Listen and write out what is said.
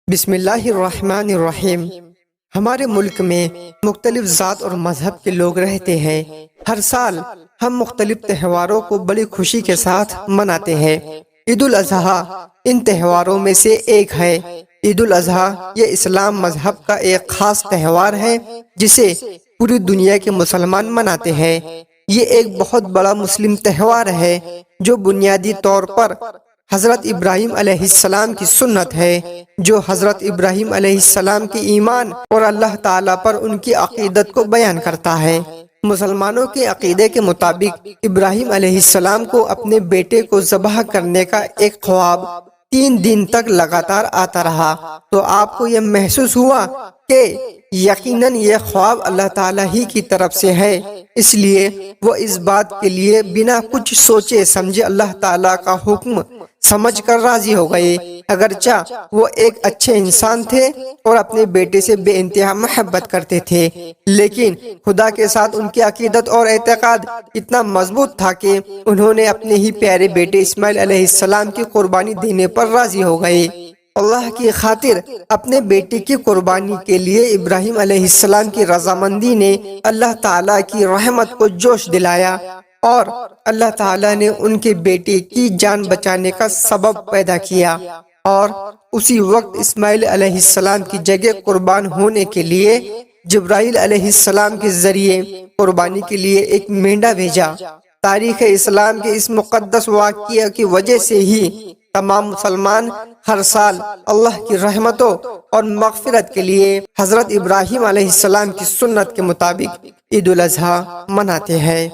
بسم اللہ الرحمن الرحیم۔ ہمارے ملک میں مختلف ذات اور مذہب کے لوگ رہتے ہیں۔ ہر سال ہم مختلف تہواروں کو بڑی خوشی کے ساتھ مناتے ہیں۔ عید الاضحیٰ ان تہواروں میں سے ایک ہے۔ عید الاضحیٰ یہ اسلام مذہب کا ایک خاص تہوار ہے جسے پوری دنیا کے مسلمان مناتے ہیں۔ یہ ایک بہت بڑا مسلم تہوار ہے جو بنیادی طور پر حضرت ابراہیم علیہ السلام کی سنت ہے، جو حضرت ابراہیم علیہ السلام کی ایمان اور اللہ تعالیٰ پر ان کی عقیدت کو بیان کرتا ہے۔ مسلمانوں کے عقیدے کے مطابق ابراہیم علیہ السلام کو اپنے بیٹے کو ذبح کرنے کا ایک خواب 3 دن تک لگاتار آتا رہا، تو آپ کو یہ محسوس ہوا کہ یقیناً یہ خواب اللہ تعالیٰ ہی کی طرف سے ہے، اس لیے وہ اس بات کے لیے بنا کچھ سوچے سمجھے اللہ تعالیٰ کا حکم سمجھ کر راضی ہو گئے۔ اگرچہ وہ ایک اچھے انسان تھے اور اپنے بیٹے سے بے انتہا محبت کرتے تھے، لیکن خدا کے ساتھ ان کی عقیدت اور اعتقاد اتنا مضبوط تھا کہ انہوں نے اپنے ہی پیارے بیٹے اسماعیل علیہ السلام کی قربانی دینے پر راضی ہو گئے۔ اللہ کی خاطر اپنے بیٹے کی قربانی کے لیے ابراہیم علیہ السلام کی رضامندی نے اللہ تعالیٰ کی رحمت کو جوش دلایا، اور اللہ تعالیٰ نے ان کے بیٹے کی جان بچانے کا سبب پیدا کیا، اور اسی وقت اسماعیل علیہ السلام کی جگہ قربان ہونے کے لیے جبرائیل علیہ السلام کے ذریعے قربانی کے لیے ایک مینڈا بھیجا۔ تاریخ اسلام کے اس مقدس واقعہ کی وجہ سے ہی تمام مسلمان ہر سال اللہ کی رحمتوں اور مغفرت کے لیے حضرت ابراہیم علیہ السلام کی سنت کے مطابق عید الاضحیٰ مناتے ہیں۔